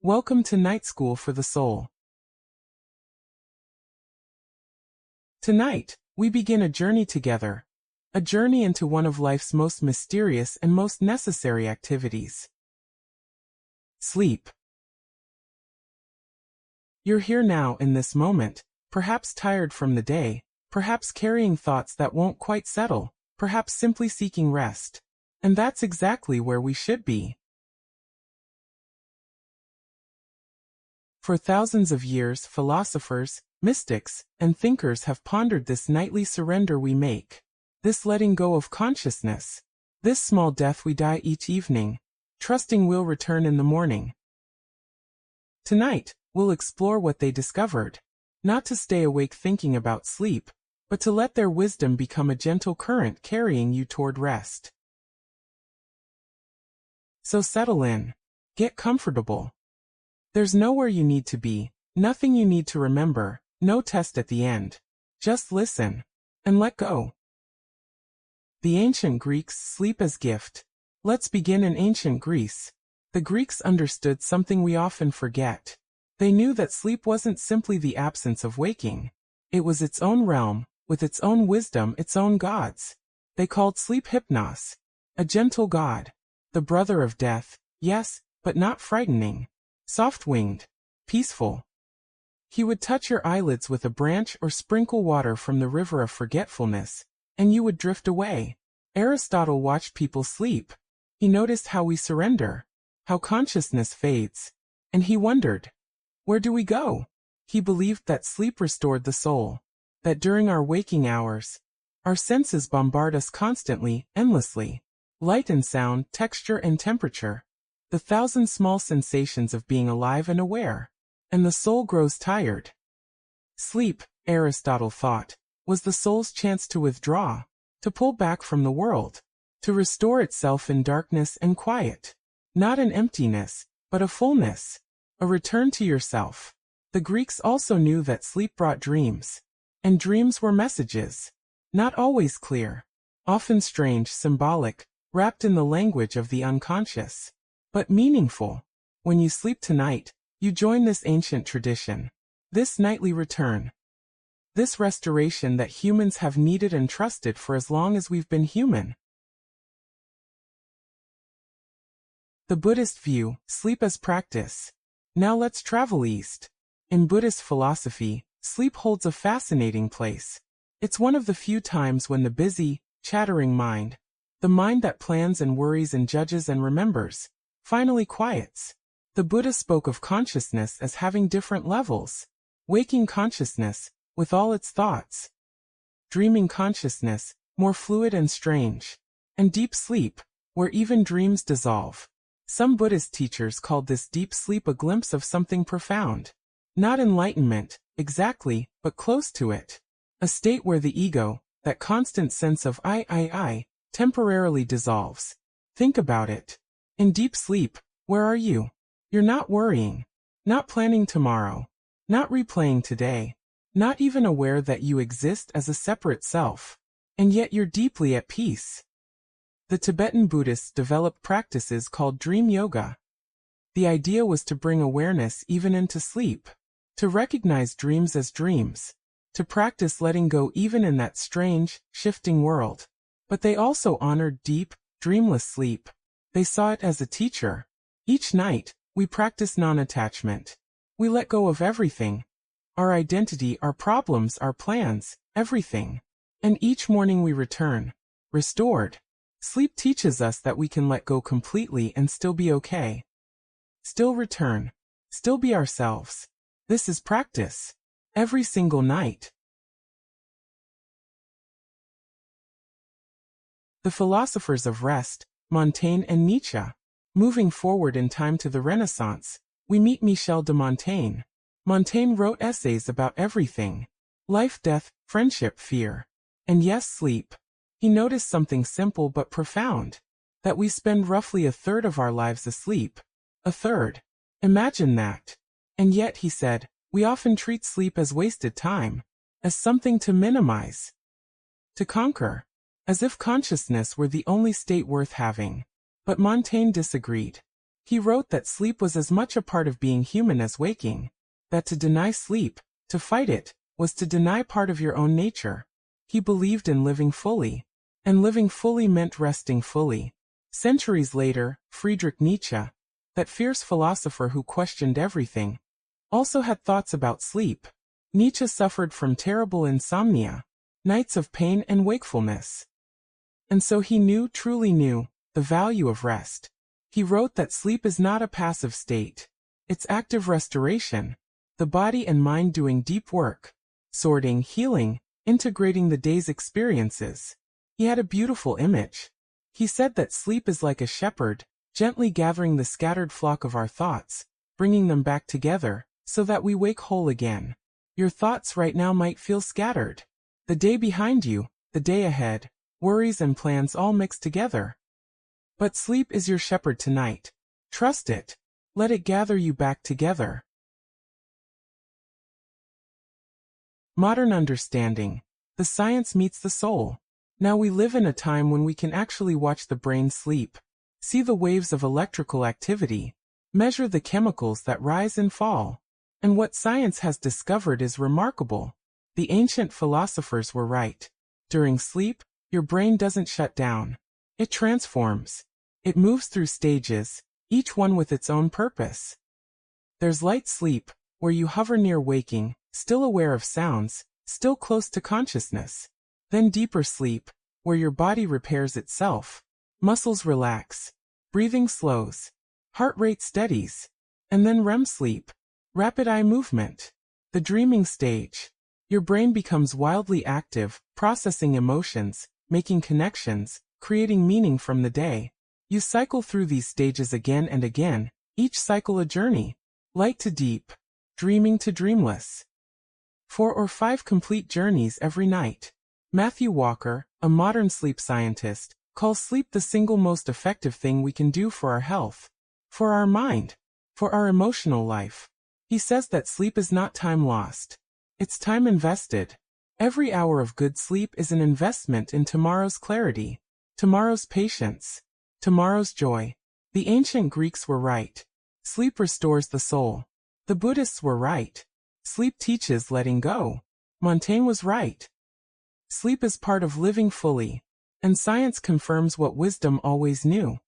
Welcome to Night School for the Soul. Tonight, we begin a journey together. A journey into one of life's most mysterious and most necessary activities. Sleep. You're here now in this moment, perhaps tired from the day, perhaps carrying thoughts that won't quite settle, perhaps simply seeking rest. And that's exactly where we should be. For thousands of years, philosophers, mystics, and thinkers have pondered this nightly surrender we make, this letting go of consciousness, this small death we die each evening, trusting we'll return in the morning. Tonight, we'll explore what they discovered, not to stay awake thinking about sleep, but to let their wisdom become a gentle current carrying you toward rest. So settle in. Get comfortable. There's nowhere you need to be, nothing you need to remember, no test at the end. Just listen. And let go. The ancient Greeks sleep as gift. Let's begin in ancient Greece. The Greeks understood something we often forget. They knew that sleep wasn't simply the absence of waking. It was its own realm, with its own wisdom, its own gods. They called sleep hypnos, a gentle god, the brother of death, yes, but not frightening. Soft-winged, peaceful. He would touch your eyelids with a branch or sprinkle water from the river of forgetfulness, and you would drift away. Aristotle watched people sleep. He noticed how we surrender, how consciousness fades, and he wondered, where do we go? He believed that sleep restored the soul, that during our waking hours, our senses bombard us constantly, endlessly. Light and sound, texture and temperature. The thousand small sensations of being alive and aware, and the soul grows tired. Sleep, Aristotle thought, was the soul's chance to withdraw, to pull back from the world, to restore itself in darkness and quiet. Not an emptiness, but a fullness, a return to yourself. The Greeks also knew that sleep brought dreams, and dreams were messages, not always clear, often strange, symbolic, wrapped in the language of the unconscious. But meaningful. When you sleep tonight, you join this ancient tradition, this nightly return, this restoration that humans have needed and trusted for as long as we've been human. The Buddhist view, sleep as practice. Now let's travel east. In Buddhist philosophy, sleep holds a fascinating place. It's one of the few times when the busy, chattering mind, the mind that plans and worries and judges and remembers, finally quiets. The Buddha spoke of consciousness as having different levels. Waking consciousness, with all its thoughts. Dreaming consciousness, more fluid and strange. And deep sleep, where even dreams dissolve. Some Buddhist teachers called this deep sleep a glimpse of something profound. Not enlightenment, exactly, but close to it. A state where the ego, that constant sense of I, temporarily dissolves. Think about it. In deep sleep, where are you? You're not worrying, not planning tomorrow, not replaying today, not even aware that you exist as a separate self, and yet you're deeply at peace. The Tibetan Buddhists developed practices called dream yoga. The idea was to bring awareness even into sleep, to recognize dreams as dreams, to practice letting go even in that strange, shifting world. But they also honored deep, dreamless sleep. They saw it as a teacher. Each night, we practice non-attachment. We let go of everything. Our identity, our problems, our plans, everything. And each morning we return, restored. Sleep teaches us that we can let go completely and still be okay. Still return. Still be ourselves. This is practice. Every single night. The philosophers of rest, Montaigne and Nietzsche. Moving forward in time to the Renaissance, we meet Michel de Montaigne. Montaigne wrote essays about everything. Life, death, friendship, fear. And yes, sleep. He noticed something simple but profound. That we spend roughly a third of our lives asleep. A third. Imagine that. And yet, he said, we often treat sleep as wasted time. As something to minimize. To conquer. As if consciousness were the only state worth having. But Montaigne disagreed. He wrote that sleep was as much a part of being human as waking, that to deny sleep, to fight it, was to deny part of your own nature. He believed in living fully, and living fully meant resting fully. Centuries later, Friedrich Nietzsche, that fierce philosopher who questioned everything, also had thoughts about sleep. Nietzsche suffered from terrible insomnia, nights of pain and wakefulness. And so he knew, truly knew, the value of rest. He wrote that sleep is not a passive state. It's active restoration, the body and mind doing deep work, sorting, healing, integrating the day's experiences. He had a beautiful image. He said that sleep is like a shepherd, gently gathering the scattered flock of our thoughts, bringing them back together, so that we wake whole again. Your thoughts right now might feel scattered. The day behind you, the day ahead, worries and plans all mixed together. But sleep is your shepherd tonight. Trust it. Let it gather you back together. Modern understanding. The science meets the soul. Now we live in a time when we can actually watch the brain sleep, see the waves of electrical activity, measure the chemicals that rise and fall. And what science has discovered is remarkable. The ancient philosophers were right. During sleep, your brain doesn't shut down. It transforms. It moves through stages, each one with its own purpose. There's light sleep, where you hover near waking, still aware of sounds, still close to consciousness. Then deeper sleep, where your body repairs itself, muscles relax, breathing slows, heart rate steadies. And then REM sleep, rapid eye movement, the dreaming stage. Your brain becomes wildly active, processing emotions, making connections, creating meaning from the day. You cycle through these stages again and again, each cycle a journey, light to deep, dreaming to dreamless. 4 or 5 complete journeys every night. Matthew Walker, a modern sleep scientist, calls sleep the single most effective thing we can do for our health, for our mind, for our emotional life. He says that sleep is not time lost. It's time invested. Every hour of good sleep is an investment in tomorrow's clarity, tomorrow's patience, tomorrow's joy. The ancient Greeks were right. Sleep restores the soul. The Buddhists were right. Sleep teaches letting go. Montaigne was right. Sleep is part of living fully, and science confirms what wisdom always knew.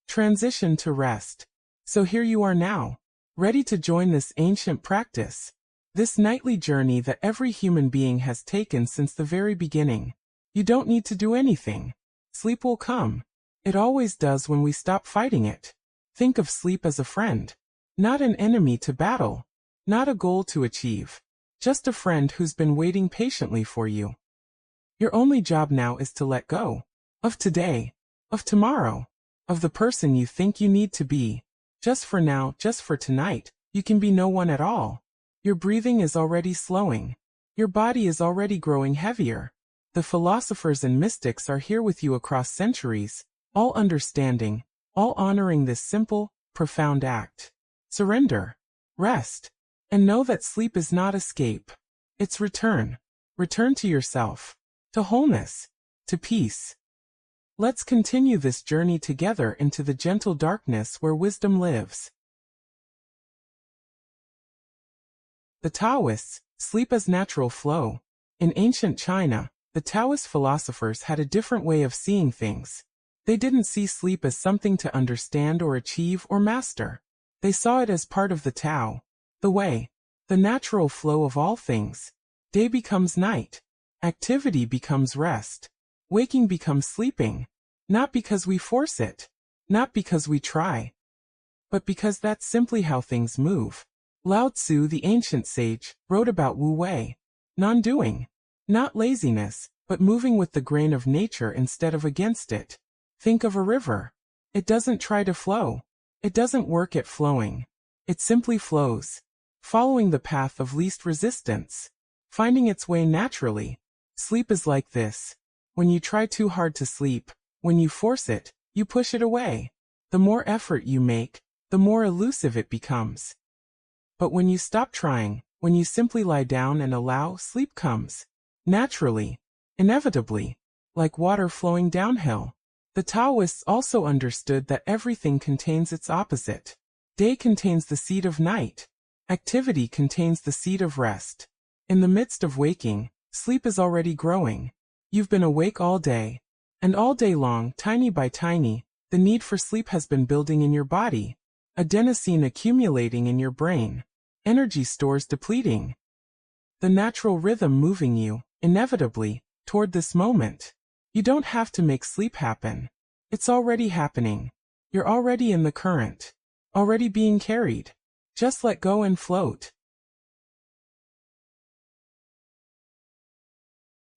Transition to rest. So here you are now, ready to join this ancient practice, this nightly journey that every human being has taken since the very beginning. You don't need to do anything. Sleep will come. It always does when we stop fighting it. Think of sleep as a friend, not an enemy to battle, not a goal to achieve, just a friend who's been waiting patiently for you. Your only job now is to let go of today, of tomorrow, of the person you think you need to be. Just for now, just for tonight, you can be no one at all. Your breathing is already slowing. Your body is already growing heavier. The philosophers and mystics are here with you across centuries, all understanding, all honoring this simple, profound act. Surrender, rest, and know that sleep is not escape. It's return. Return to yourself, to wholeness, to peace. Let's continue this journey together into the gentle darkness where wisdom lives. The Taoists, sleep as natural flow. In ancient China, the Taoist philosophers had a different way of seeing things. They didn't see sleep as something to understand or achieve or master. They saw it as part of the Tao, the way, the natural flow of all things. Day becomes night. Activity becomes rest. Waking becomes sleeping. Not because we force it, not because we try, but because that's simply how things move. Lao Tzu, the ancient sage, wrote about Wu Wei, non-doing, not laziness, but moving with the grain of nature instead of against it. Think of a river. It doesn't try to flow. It doesn't work at flowing. It simply flows, following the path of least resistance, finding its way naturally. Sleep is like this. When you try too hard to sleep, when you force it, you push it away. The more effort you make, the more elusive it becomes. But when you stop trying, when you simply lie down and allow, sleep comes. Naturally. Inevitably. Like water flowing downhill. The Taoists also understood that everything contains its opposite. Day contains the seed of night. Activity contains the seed of rest. In the midst of waking, sleep is already growing. You've been awake all day. And all day long, tiny by tiny, the need for sleep has been building in your body. Adenosine accumulating in your brain. Energy stores depleting. The natural rhythm moving you, inevitably, toward this moment. You don't have to make sleep happen. It's already happening. You're already in the current. Already being carried. Just let go and float.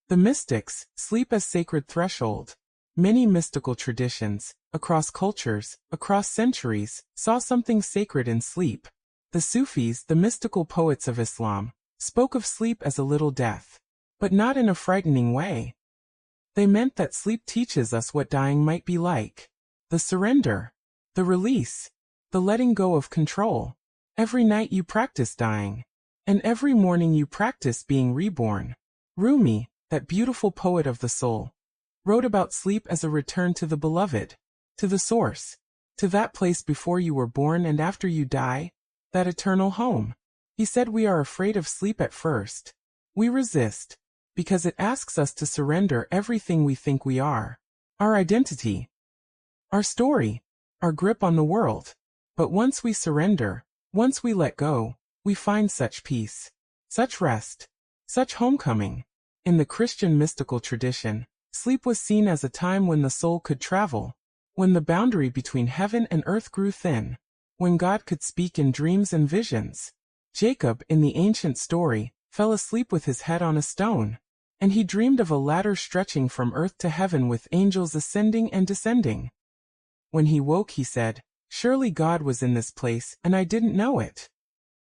The mystics, sleep as sacred threshold. Many mystical traditions, across cultures, across centuries, saw something sacred in sleep. The Sufis, the mystical poets of Islam, spoke of sleep as a little death. But not in a frightening way. They meant that sleep teaches us what dying might be like. The surrender. The release. The letting go of control. Every night you practice dying. And every morning you practice being reborn. Rumi, that beautiful poet of the soul, wrote about sleep as a return to the beloved, to the source, to that place before you were born and after you die, that eternal home. He said we are afraid of sleep at first. We resist, because it asks us to surrender everything we think we are, our identity, our story, our grip on the world. But once we surrender, once we let go, we find such peace, such rest, such homecoming. In the Christian mystical tradition, sleep was seen as a time when the soul could travel, when the boundary between heaven and earth grew thin, when God could speak in dreams and visions. Jacob, in the ancient story, fell asleep with his head on a stone, and he dreamed of a ladder stretching from earth to heaven with angels ascending and descending. When he woke, he said, "Surely God was in this place, and I didn't know it."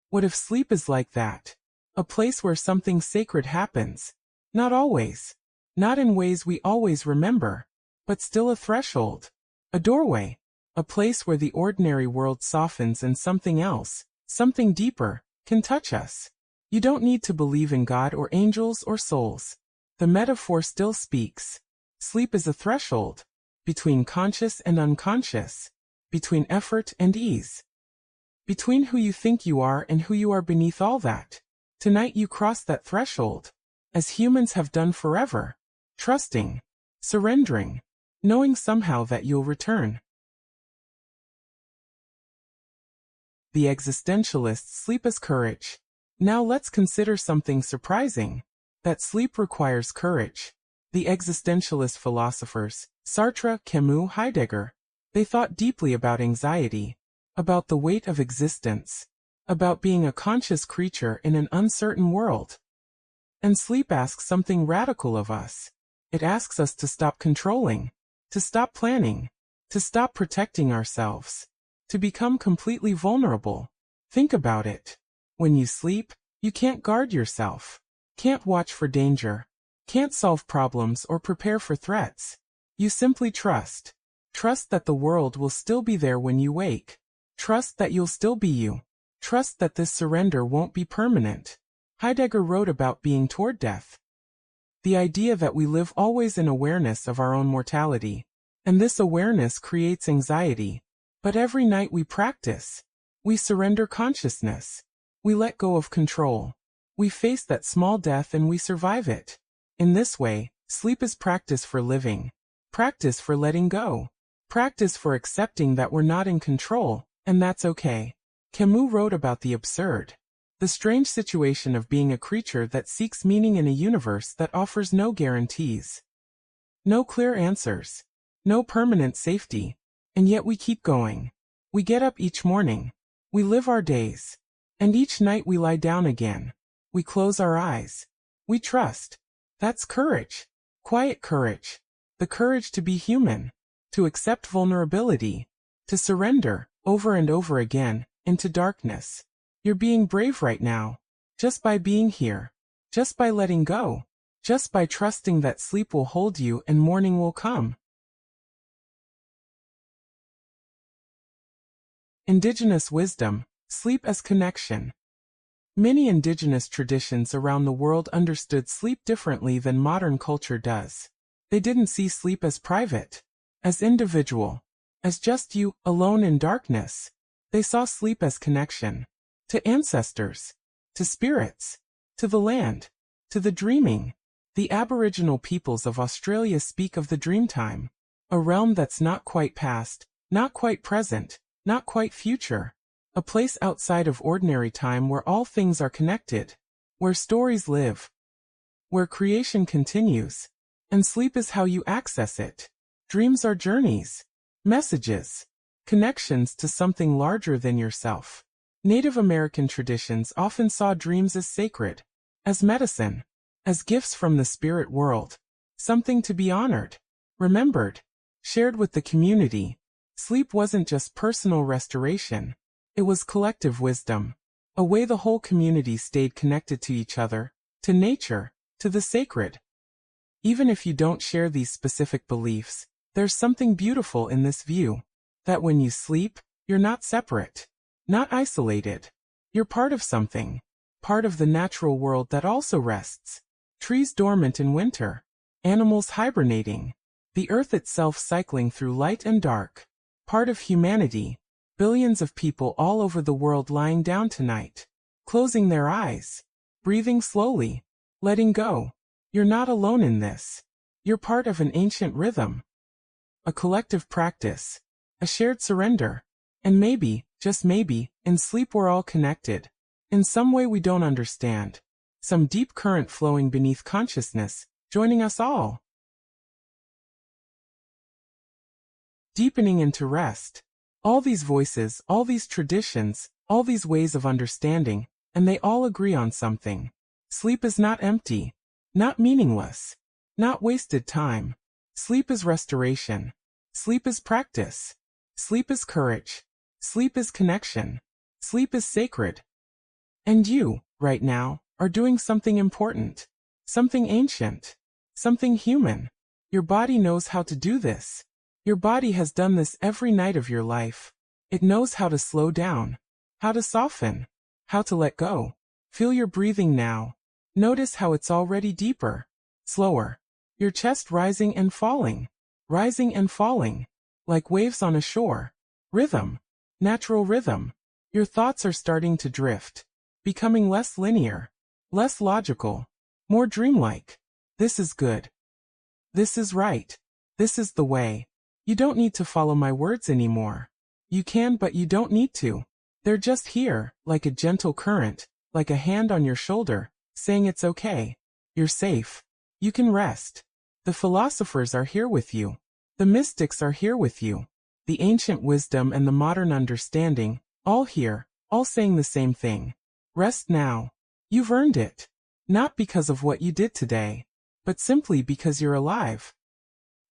What if sleep is like that? A place where something sacred happens. Not always. Not in ways we always remember. But still a threshold. A doorway. A place where the ordinary world softens and something else, something deeper, can touch us. You don't need to believe in God or angels or souls. The metaphor still speaks. Sleep is a threshold. Between conscious and unconscious. Between effort and ease. Between who you think you are and who you are beneath all that. Tonight you cross that threshold. As humans have done forever. Trusting. Surrendering. Knowing somehow that you'll return. The existentialists sleep as courage. Now let's consider something surprising. That sleep requires courage. The existentialist philosophers, Sartre, Camus, Heidegger, they thought deeply about anxiety, about the weight of existence, about being a conscious creature in an uncertain world. And sleep asks something radical of us. It asks us to stop controlling, to stop planning, to stop protecting ourselves, to become completely vulnerable. Think about it. When you sleep, you can't guard yourself, can't watch for danger, can't solve problems or prepare for threats. You simply trust. Trust that the world will still be there when you wake. Trust that you'll still be you. Trust that this surrender won't be permanent. Heidegger wrote about being toward death. The idea that we live always in awareness of our own mortality. And this awareness creates anxiety. But every night we practice. We surrender consciousness. We let go of control. We face that small death and we survive it. In this way, sleep is practice for living. Practice for letting go. Practice for accepting that we're not in control, and that's okay. Camus wrote about the absurd. The strange situation of being a creature that seeks meaning in a universe that offers no guarantees. No clear answers. No permanent safety. And yet we keep going. We get up each morning. We live our days. And each night we lie down again. We close our eyes. We trust. That's courage. Quiet courage. The courage to be human. To accept vulnerability. To surrender, over and over again, into darkness. You're being brave right now. Just by being here. Just by letting go. Just by trusting that sleep will hold you and morning will come. Indigenous wisdom. Sleep as connection. Many indigenous traditions around the world understood sleep differently than modern culture does. They didn't see sleep as private, as individual, as just you, alone in darkness. They saw sleep as connection. To ancestors. To spirits. To the land. To the dreaming. The Aboriginal peoples of Australia speak of the dreamtime. A realm that's not quite past, not quite present, not quite future. A place outside of ordinary time where all things are connected. Where stories live. Where creation continues. And sleep is how you access it. Dreams are journeys. Messages. Connections to something larger than yourself. Native American traditions often saw dreams as sacred. As medicine. As gifts from the spirit world. Something to be honored. Remembered. Shared with the community. Sleep wasn't just personal restoration. It was collective wisdom. A way the whole community stayed connected to each other, to nature, to the sacred. Even if you don't share these specific beliefs, there's something beautiful in this view. That when you sleep, you're not separate. Not isolated. You're part of something. Part of the natural world that also rests. Trees dormant in winter. Animals hibernating. The earth itself cycling through light and dark. Part of humanity. Billions of people all over the world lying down tonight. Closing their eyes. Breathing slowly. Letting go. You're not alone in this. You're part of an ancient rhythm. A collective practice. A shared surrender. And maybe, just maybe, in sleep we're all connected. In some way we don't understand. Some deep current flowing beneath consciousness, joining us all. Deepening into rest. All these voices, all these traditions, all these ways of understanding, and they all agree on something. Sleep is not empty. Not meaningless. Not wasted time. Sleep is restoration. Sleep is practice. Sleep is courage. Sleep is connection. Sleep is sacred. And you, right now, are doing something important. Something ancient. Something human. Your body knows how to do this. Your body has done this every night of your life. It knows how to slow down. How to soften. How to let go. Feel your breathing now. Notice how it's already deeper. Slower. Your chest rising and falling. Rising and falling. Like waves on a shore. Rhythm. Natural rhythm. Your thoughts are starting to drift. Becoming less linear. Less logical. More dreamlike. This is good. This is right. This is the way. You don't need to follow my words anymore. You can, but you don't need to. They're just here, like a gentle current, like a hand on your shoulder, saying it's okay. You're safe. You can rest. The philosophers are here with you. The mystics are here with you. The ancient wisdom and the modern understanding, all here, all saying the same thing. Rest now. You've earned it. Not because of what you did today, but simply because you're alive.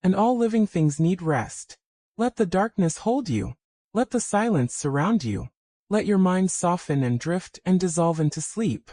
And all living things need rest. Let the darkness hold you. Let the silence surround you. Let your mind soften and drift and dissolve into sleep.